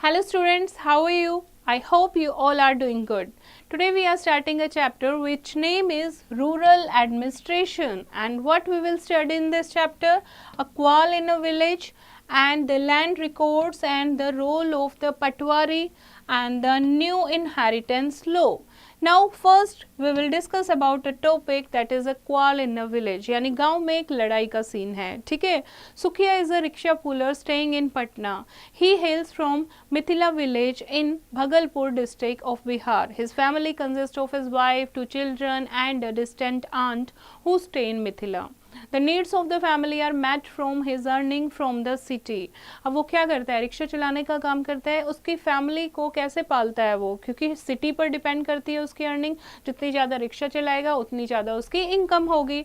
Hello students, how are you? I hope you all are doing good. Today we are starting a chapter which name is Rural Administration, and what we will study in this chapter, a qual in a village and the land records and the role of the Patwari and the new inheritance law. Now first we will discuss about a topic that is a quarrel in a village, यानी गांव में एक लड़ाई का scene है. ठीक है. सुखिया is a rickshaw puller staying in Patna. He hails from Mithila village in Bhagalpur district of Bihar. His family consists of his wife, 2 children and a distant aunt who stay in Mithila. The needs of the family are met from his earning from the city. अब वो क्या करता है, rickshaw चलाने का काम करता है. उसकी फैमिली को कैसे पालता है वो, क्योंकि सिटी पर डिपेंड करती है उसकी अर्निंग. जितनी ज़्यादा रिक्शा चलाएगा उतनी ज़्यादा उसकी इनकम होगी.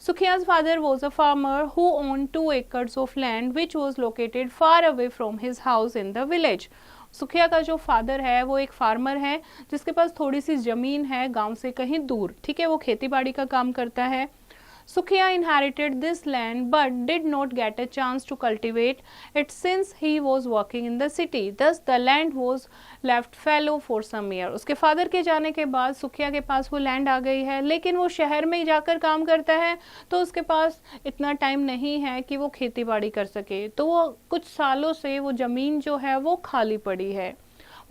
Sukhiya's father was a farmer who owned 2 acres of land which was located far away from his house in the village. सुखिया का जो फादर है वो एक फार्मर है जिसके पास थोड़ी सी ज़मीन है गांव से कहीं दूर. ठीक है, वो खेती बाड़ी का काम करता है. Sukhiya inherited this land but did not get a chance to cultivate it since he was working in the city. Thus the land was left fallow for some years. उसके फादर के जाने के बाद सुखिया के पास वो लैंड आ गई है, लेकिन वो शहर में जाकर काम करता है तो उसके पास इतना टाइम नहीं है कि वो खेती बाड़ी कर सके. तो वो कुछ सालों से वो ज़मीन जो है वो खाली पड़ी है.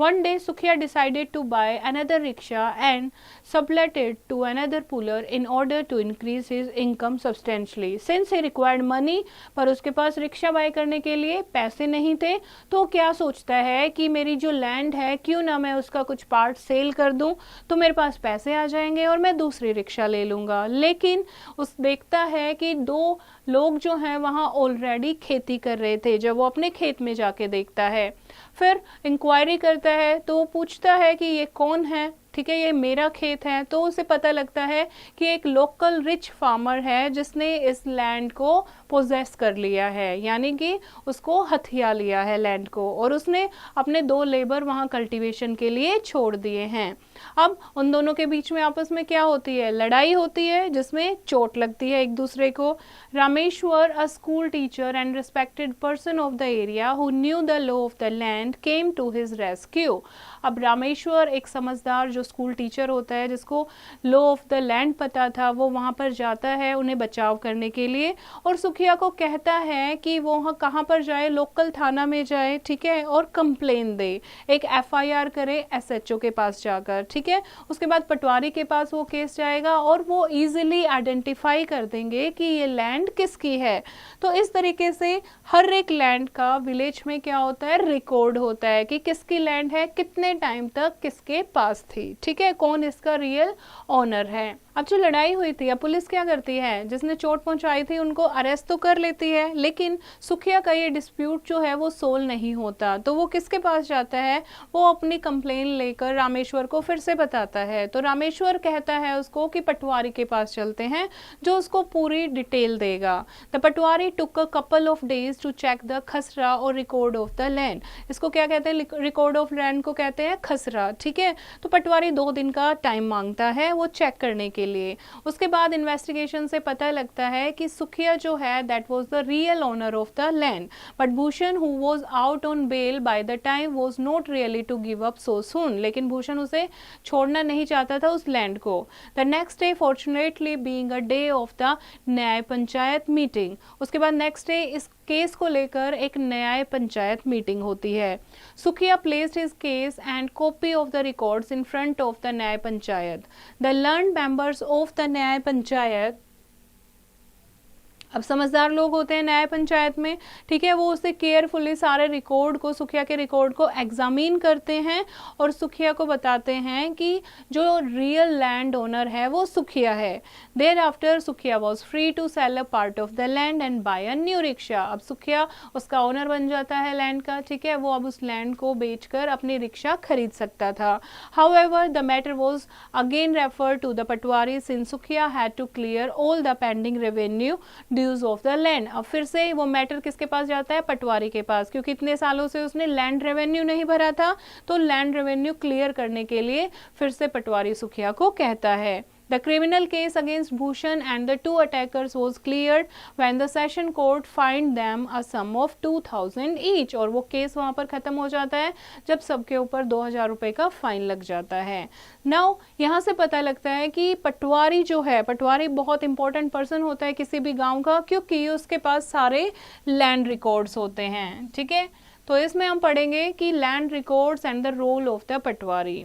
One day Sukhiya decided to buy another rickshaw and sublet it to another puller in order to increase his income substantially. Since he required money, पर उसके पास रिक्शा बाय करने के लिए पैसे नहीं थे, तो क्या सोचता है कि मेरी जो लैंड है क्यों ना मैं उसका कुछ पार्ट सेल कर दूं, तो मेरे पास पैसे आ जाएंगे और मैं दूसरी रिक्शा ले लूँगा. लेकिन उस देखता है कि 2 लोग जो हैं वहाँ ऑलरेडी खेती कर रहे थे. जब वो अपने खेत में जाके देखता है, फिर इंक्वायरी करता है तो वो पूछता है कि ये कौन है. ठीक है, ये मेरा खेत है. तो उसे पता लगता है कि एक लोकल रिच फार्मर है जिसने इस लैंड को पोजेस कर लिया है, यानी कि उसको हथिया लिया है लैंड को, और उसने अपने 2 लेबर वहाँ कल्टीवेशन के लिए छोड़ दिए हैं. अब उन दोनों के बीच में आपस में क्या होती है, लड़ाई होती है जिसमें चोट लगती है एक दूसरे को. Rameshwar, a school teacher and respected person of the area who knew the law of the land came to his rescue. अब रामेश्वर एक समझदार जो स्कूल टीचर होता है जिसको लॉ ऑफ द लैंड पता था, वो वहाँ पर जाता है उन्हें बचाव करने के लिए, और सुखिया को कहता है कि वो वहाँ कहाँ पर जाए, लोकल थाना में जाए. ठीक है, और कंप्लेन दे, एक FIR करे SHO के पास जाकर. ठीक है, उसके बाद पटवारी के पास वो केस जाएगा और वो इजीली आइडेंटिफाई कर देंगे कि ये लैंड किसकी है. तो इस तरीके से हर एक लैंड का विलेज में क्या होता है, रिकॉर्ड होता है कि किसकी लैंड है, कितने टाइम तक किसके पास थी. ठीक है, कौन इसका रियल ओनर है. अब जो लड़ाई हुई थी, अब पुलिस क्या करती है, जिसने चोट पहुंचाई थी उनको अरेस्ट तो कर लेती है, लेकिन सुखिया का ये डिस्प्यूट जो है वो सोल्व नहीं होता. तो वो किसके पास जाता है, वो अपनी कंप्लेन लेकर रामेश्वर को फिर से बताता है. तो रामेश्वर कहता है उसको कि पटवारी के पास चलते हैं जो उसको पूरी डिटेल देगा. The patwari took a couple of days to check the khasra और रिकॉर्ड ऑफ द लैंड. इसको क्या कहते हैं, रिकॉर्ड ऑफ लैंड को कहते हैं खसरा. ठीक है, तो पटवारी 2 दिन का टाइम मांगता है वो चेक करने के लिए. उसके बाद इन्वेस्टिगेशन से पता लगता है कि सुखिया जो है that was the real owner of the land, but Bhushan who was out on bail by the time was not really to give up so soon. लेकिन भूषण उसे छोड़ना नहीं चाहता था उस लैंड को. The next day fortunately being a day of the Nyaya panchayat meeting, उसके बाद नेक्स्ट डे इस केस को लेकर एक न्याय पंचायत मीटिंग होती है. Sukhiya placed his case and copy of the records in front of the Nyaya Panchayat. The learned members of the Nyaya Panchayat, अब समझदार लोग होते हैं न्याय पंचायत में. ठीक है, वो उसे केयरफुली सारे रिकॉर्ड को, सुखिया के रिकॉर्ड को एग्जामिन करते हैं और सुखिया को बताते हैं कि जो रियल लैंड ओनर है वो सुखिया है. Thereafter Sukhiya was free to sell a part of the land and buy a new rickshaw. अब सुखिया उसका ओनर बन जाता है लैंड का. ठीक है, वो अब उस लैंड को बेचकर अपनी रिक्शा खरीद सकता था. However the matter was again refer to the patwari since Sukhiya had to clear all the pending revenue dues of the land. अब फिर से वो मैटर किसके पास जाता है, पटवारी के पास, क्योंकि इतने सालों से उसने लैंड रेवेन्यू नहीं भरा था. तो लैंड रेवेन्यू क्लियर करने के लिए फिर से पटवारी सुखिया को कहता है. The criminal case against Bhushan and the two attackers was cleared when the session court fined them a sum of 2000 each. और वो केस वहाँ पर ख़त्म हो जाता है जब सबके ऊपर 2000 रुपये का फाइन लग जाता है. नाउ यहाँ से पता लगता है कि पटवारी जो है, पटवारी बहुत इंपॉर्टेंट पर्सन होता है किसी भी गांव का, क्योंकि उसके पास सारे लैंड रिकॉर्ड्स होते हैं. ठीक है, तो इसमें हम पढ़ेंगे कि land records and the role of the patwari.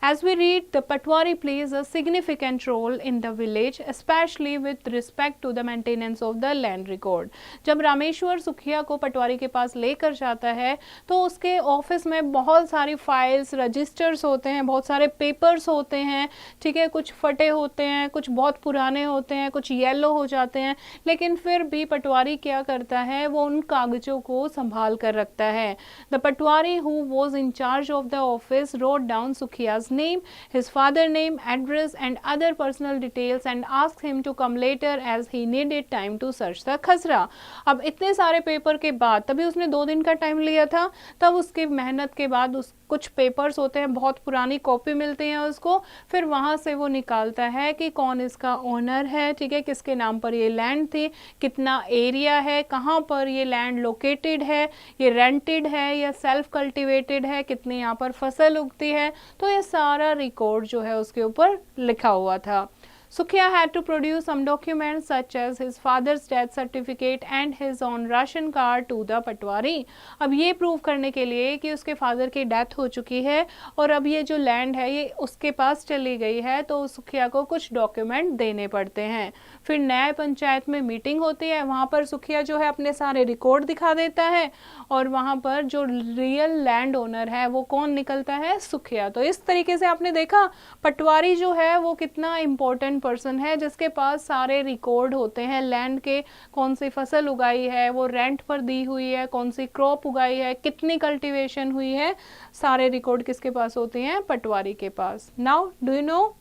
As we read, the Patwari plays a significant role in the village, especially with respect to the maintenance of the land record. जब रामेश्वर सुखिया को पटवारी के पास लेकर जाता है तो उसके ऑफिस में बहुत सारी फाइल्स, रजिस्टर्स होते हैं, बहुत सारे पेपर्स होते हैं. ठीक है, कुछ फटे होते हैं, कुछ बहुत पुराने होते हैं, कुछ येलो हो जाते हैं, लेकिन फिर भी पटवारी क्या करता है, वो उन कागजों को संभाल कर रखता है. The Patwari who was in charge of the office wrote down Sukhiya's name, his father name, address and other personal details and asked him to come later as he needed time to search the खसरा. अब इतने सारे paper के बाद, तभी उसने 2 दिन का टाइम लिया था, तब उसकी मेहनत के बाद उस कुछ पेपर्स होते हैं, बहुत पुरानी कॉपी मिलती है उसको, फिर वहाँ से वो निकालता है कि कौन इसका ओनर है. ठीक है, किसके नाम पर ये लैंड थी, कितना एरिया है, कहाँ पर ये लैंड लोकेटेड है, ये रेंटेड है या सेल्फ कल्टिवेटेड है, कितनी यहाँ पर फसल उगती है. तो ये सारा रिकॉर्ड जो है उसके ऊपर लिखा हुआ था. Sukhya had to produce some documents such as his father's death certificate and his own ration card to the पटवारी. अब ये प्रूव करने के लिए कि उसके फादर की डेथ हो चुकी है और अब ये जो लैंड है ये उसके पास चली गई है, तो सुखिया को कुछ डॉक्यूमेंट देने पड़ते हैं. फिर न्याय पंचायत में मीटिंग होती है, वहाँ पर सुखिया जो है अपने सारे रिकॉर्ड दिखा देता है और वहाँ पर जो रियल लैंड ओनर है वो कौन निकलता है, सुखिया. तो इस तरीके से आपने देखा पटवारी जो है वो कितना इम्पोर्टेंट पर्सन है, जिसके पास सारे रिकॉर्ड होते हैं लैंड के, कौन सी फसल उगाई है, वो रेंट पर दी हुई है, कौन सी क्रॉप उगाई है, कितनी कल्टीवेशन हुई है, सारे रिकॉर्ड किसके पास होते हैं, पटवारी के पास. Now do you know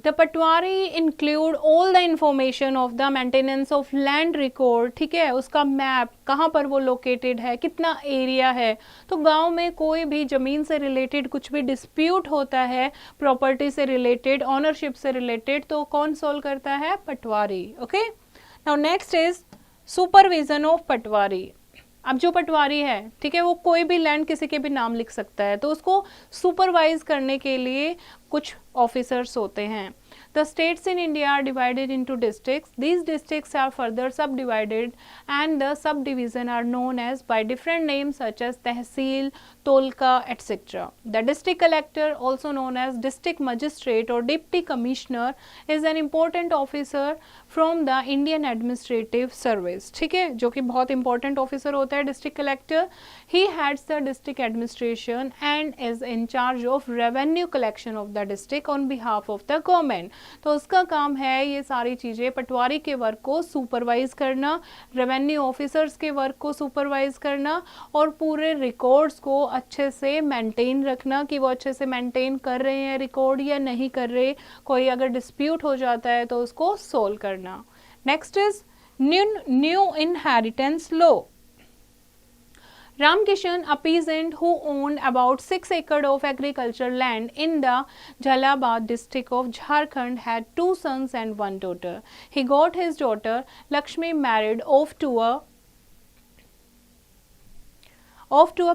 The Patwari include all the information of the maintenance of land record. ठीक है, उसका मैप, कहाँ पर वो लोकेटेड है, कितना एरिया है. तो गांव में कोई भी ज़मीन से रिलेटेड कुछ भी डिस्प्यूट होता है, प्रॉपर्टी से रिलेटेड, ऑनरशिप से रिलेटेड, तो कौन सॉल्व करता है, patwari. Okay, now next is supervision of patwari. अब जो पटवारी है, ठीक है, वो कोई भी लैंड किसी के भी नाम लिख सकता है, तो उसको सुपरवाइज करने के लिए कुछ ऑफिसर्स होते हैं. The states in India are divided into districts. These districts are further subdivided and the subdivision are known as by different names such as Tehsil, Tolka, etc. The district collector, also known as district magistrate or deputy commissioner, is an important officer from the Indian administrative service. ठीक है, जो कि बहुत important officer होता है district collector. He heads the district administration and is in charge of revenue collection of the district on behalf of the government. तो उसका काम है ये सारी चीज़ें, पटवारी के वर्क को सुपरवाइज करना, रेवेन्यू ऑफिसर्स के वर्क को सुपरवाइज करना और पूरे रिकॉर्ड्स को अच्छे से मेंटेन रखना कि वो अच्छे से मेंटेन कर रहे हैं रिकॉर्ड या नहीं कर रहे, कोई अगर डिस्प्यूट हो जाता है तो उसको सोल्व करना. Next is new inheritance law. Ramkishan, a peasant who owned about 6 acres of agricultural land in the Jalabad district of Jharkhand, had 2 sons and 1 daughter. He got his daughter Lakshmi married off to a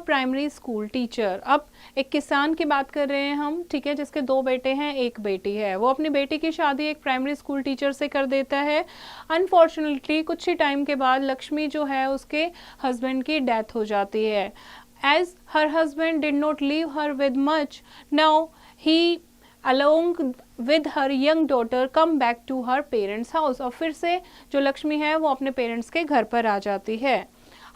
primary school teacher. अब एक किसान की बात कर रहे हैं हम, ठीक है, जिसके 2 बेटे हैं, 1 बेटी है. वो अपनी बेटी की शादी एक प्राइमरी स्कूल टीचर से कर देता है. अनफॉर्चुनेटली कुछ ही टाइम के बाद लक्ष्मी जो है उसके हस्बैंड की डेथ हो जाती है. As her husband did not leave her with much, now he along with her young daughter come back to her parents house. और फिर से जो लक्ष्मी है वो अपने पेरेंट्स के घर पर आ जाती है.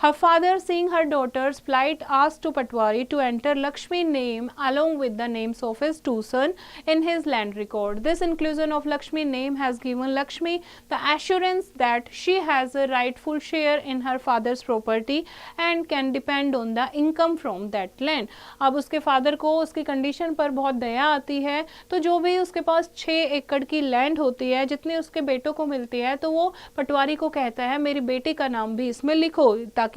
Her father, seeing her daughter's plight, asked to Patwari to enter Lakshmi's name along with the names of his 2 sons in his land record. This inclusion of Lakshmi's name has given Lakshmi the assurance that she has a rightful share in her father's property and can depend on the income from that land. अब उसके father को उसकी condition पर बहुत दया आती है, तो जो भी उसके पास 6 एकड़ की लैंड होती है, जितनी उसके बेटों को मिलती है, तो वो पटवारी को कहता है मेरी बेटी का नाम भी इसमें लिखो, ताकि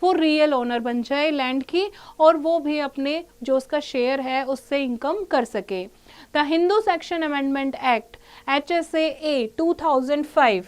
वो रियल ओनर बन जाए लैंड की और वो भी अपने जो उसका शेयर है उससे इनकम कर सके. The Hindu section amendment act HSA 2005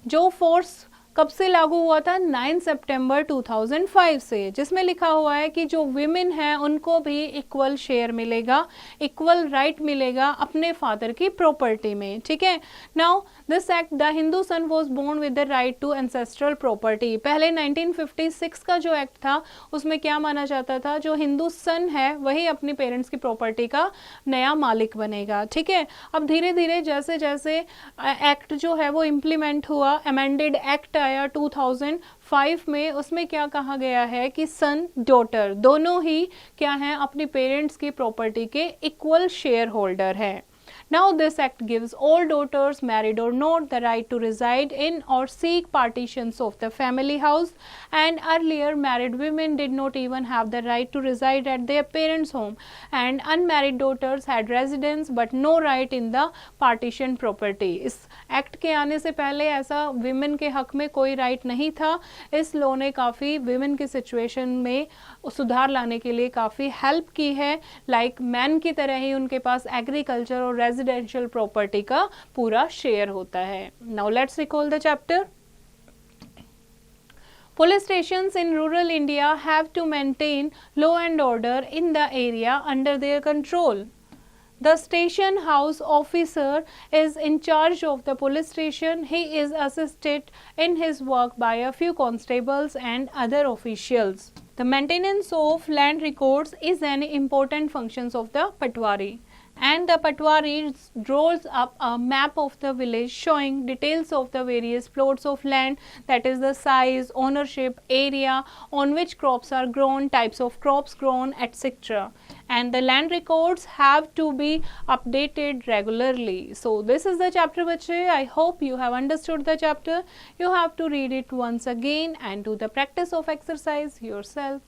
जो फोर्स कब से लागू हुआ था? 9 सितंबर 2005 से, जिसमें लिखा हुआ है कि जो विमेन हैं उनको भी इक्वल शेयर मिलेगा, इक्वल राइट मिलेगा अपने फादर की प्रॉपर्टी में, ठीक है। Now this act the Hindu son was born with the right to ancestral property. पहले 1956 का जो एक्ट था उसमें क्या माना जाता था? जो हिंदू सन है वही अपनी पेरेंट्स की प्रॉपर्टी का नया मालिक बनेगा, ठीक है। अब धीरे धीरे जैसे जैसे एक्ट जो है वो इम्प्लीमेंट हुआ, अमेंडेड एक्ट आया 2005 में, उसमें क्या कहा गया है कि सन डॉटर दोनों ही क्या हैं? अपनी पेरेंट्स की प्रॉपर्टी के इक्वल शेयर होल्डर हैं। Now this act gives all daughters, married or not, the right to reside in or seek partitions of the family house, and earlier married women did not even have the right to reside at their parents' home, and unmarried daughters had residence but no right in the partition property. इस act के आने से पहले ऐसा women के हक में कोई राइट नहीं था। इस लॉ ने काफ़ी विमेन की सिचुएशन में सुधार लाने के लिए काफ़ी हेल्प की है। लाइक मैन की तरह ही उनके पास एग्रीकल्चर और रेजिडेंशियल प्रॉपर्टी का पूरा शेयर होता है। Now let's recall the chapter. Police stations in rural India have to maintain law and order in the area under their control. The station house officer is in charge of the police station. He is assisted in his work by a few constables and other officials. The maintenance of land records is an important function of the Patwari. And the Patwari draws up a map of the village showing details of the various plots of land, that is the size, ownership, area on which crops are grown, types of crops grown, etc. And the land records have to be updated regularly. So this is the chapter bache. I hope you have understood the chapter. You have to read it once again and do the practice of exercise yourself.